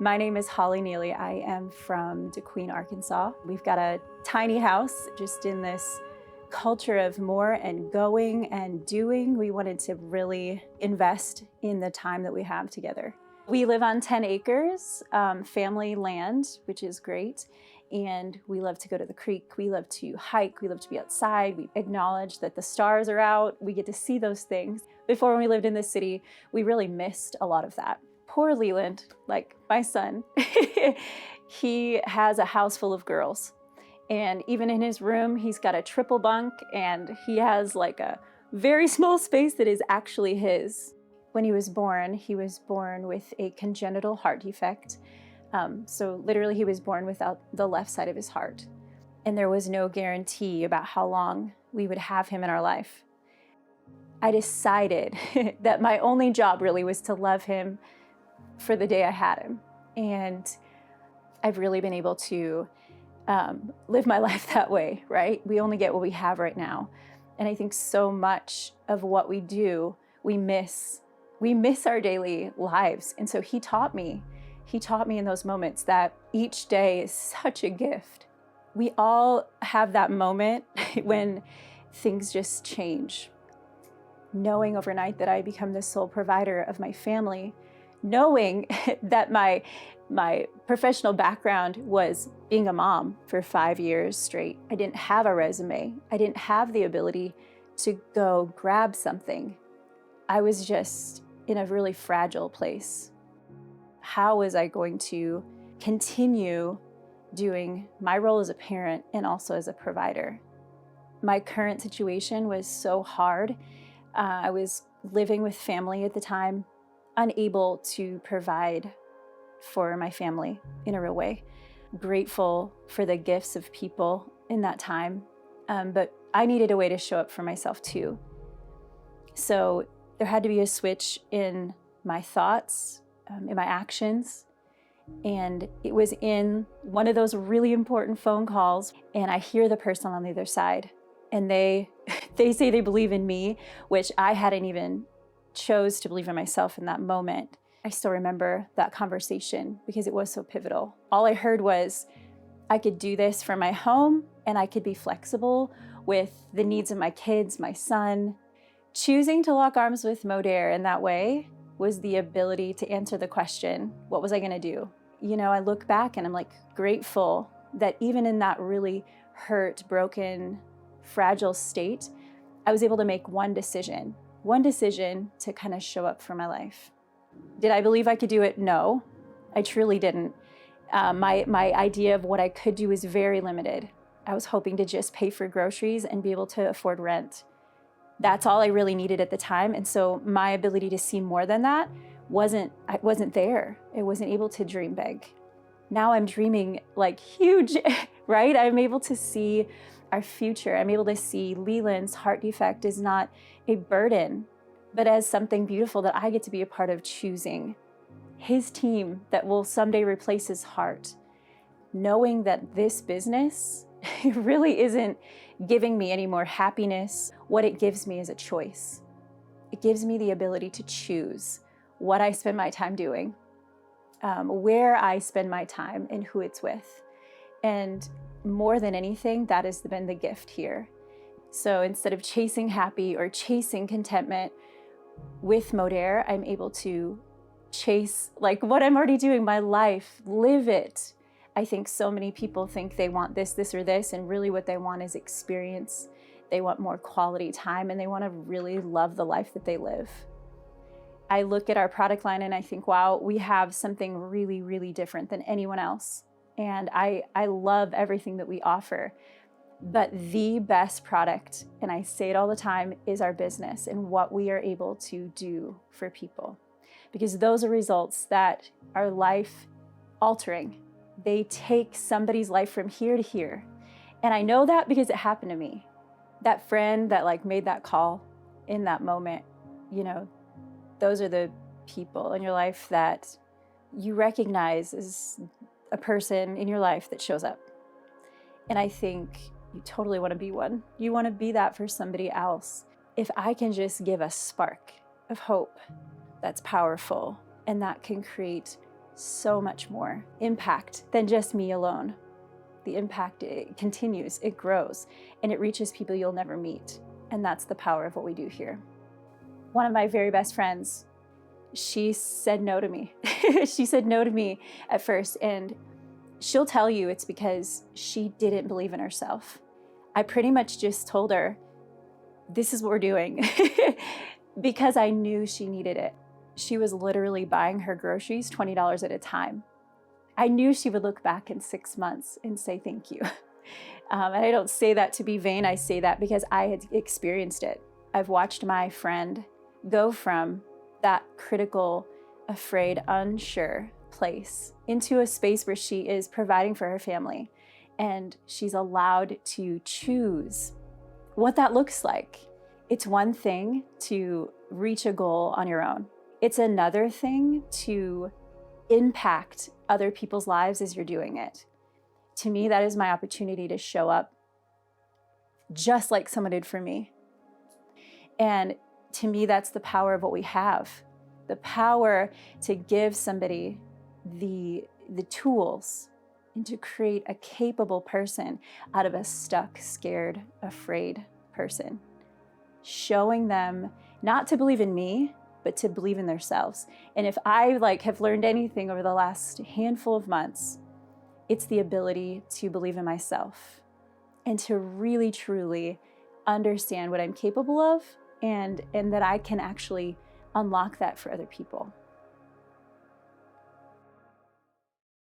My name is Holly Neely. I am from DeQueen, Arkansas. We've got a tiny house just in this culture of more and going and doing. We wanted to really invest in the time that we have together. We live on 10 acres, family land, which is great. And we love to go to the creek. We love to hike. We love to be outside. We acknowledge that the stars are out. We get to see those things. Before, when we lived in the city, we really missed a lot of that. Poor Leland, like my son, he has a house full of girls. And even in his room, he's got a triple bunk and he has like a very small space that is actually his. When he was born with a congenital heart defect. So literally he was born without the left side of his heart. And there was no guarantee about how long we would have him in our life. I decided that my only job really was to love him for the day I had him. And I've really been able to live my life that way, right? We only get what we have right now. And I think so much of what we do, we miss our daily lives. And so he taught me in those moments that each day is such a gift. We all have that moment when things just change. Knowing overnight that I become the sole provider of my family, knowing that my professional background was being a mom for 5 years straight. I didn't have a resume. I didn't have the ability to go grab something. I was just in a really fragile place. How was I going to continue doing my role as a parent and also as a provider? My current situation was so hard. I was living with family at the time, unable to provide for my family in a real way. Grateful for the gifts of people in that time, but I needed a way to show up for myself too. So there had to be a switch in my thoughts, in my actions, and it was in one of those really important phone calls, and I hear the person on the other side, and they say they believe in me, which I hadn't even chose to believe in myself in that moment. I still remember that conversation because it was so pivotal. All I heard was, I could do this from my home and I could be flexible with the needs of my kids, my son. Choosing to lock arms with Modere in that way was the ability to answer the question, what was I gonna do? You know, I look back and I'm like grateful that even in that really hurt, broken, fragile state, I was able to make one decision to kind of show up for my life. Did I believe I could do it? No, I truly didn't. My idea of what I could do was very limited. I was hoping to just pay for groceries and be able to afford rent. That's all I really needed at the time. And so my ability to see more than that wasn't there. I wasn't able to dream big. Now I'm dreaming like huge, right? I'm able to see our future. I'm able to see Leland's heart defect is not a burden, but as something beautiful that I get to be a part of, choosing his team that will someday replace his heart. Knowing that this business really isn't giving me any more happiness. What it gives me is a choice. It gives me the ability to choose what I spend my time doing, where I spend my time, and who it's with. And more than anything, that has been the gift here. So instead of chasing happy or chasing contentment with Modere, I'm able to chase like what I'm already doing, my life, live it. I think so many people think they want this, or this, and really what they want is experience. They want more quality time, and they want to really love the life that they live. I look at our product line and I think, wow, we have something really, really different than anyone else. And I love everything that we offer. But the best product, and I say it all the time, is our business and what we are able to do for people. Because those are results that are life altering. They take somebody's life from here to here. And I know that because it happened to me. That friend that like made that call in that moment, you know, those are the people in your life that you recognize as a person in your life that shows up. And I think you totally want to be one. You want to be that for somebody else. If I can just give a spark of hope, that's powerful, and that can create so much more impact than just me alone. The impact, it continues, it grows, and it reaches people you'll never meet. And that's the power of what we do here. One of my very best friends, she said no to me. She said no to me at first, and she'll tell you it's because she didn't believe in herself. I pretty much just told her, this is what we're doing, because I knew she needed it. She was literally buying her groceries $20 at a time. I knew she would look back in 6 months and say thank you. And I don't say that to be vain. I say that because I had experienced it. I've watched my friend go from that critical, afraid, unsure place into a space where she is providing for her family, and she's allowed to choose what that looks like. It's one thing to reach a goal on your own. It's another thing to impact other people's lives as you're doing it. To me, that is my opportunity to show up just like someone did for me. And to me, that's the power of what we have. The power to give somebody the tools and to create a capable person out of a stuck, scared, afraid person. Showing them not to believe in me, but to believe in themselves. And if I have learned anything over the last handful of months, it's the ability to believe in myself and to really, truly understand what I'm capable of, and that I can actually unlock that for other people.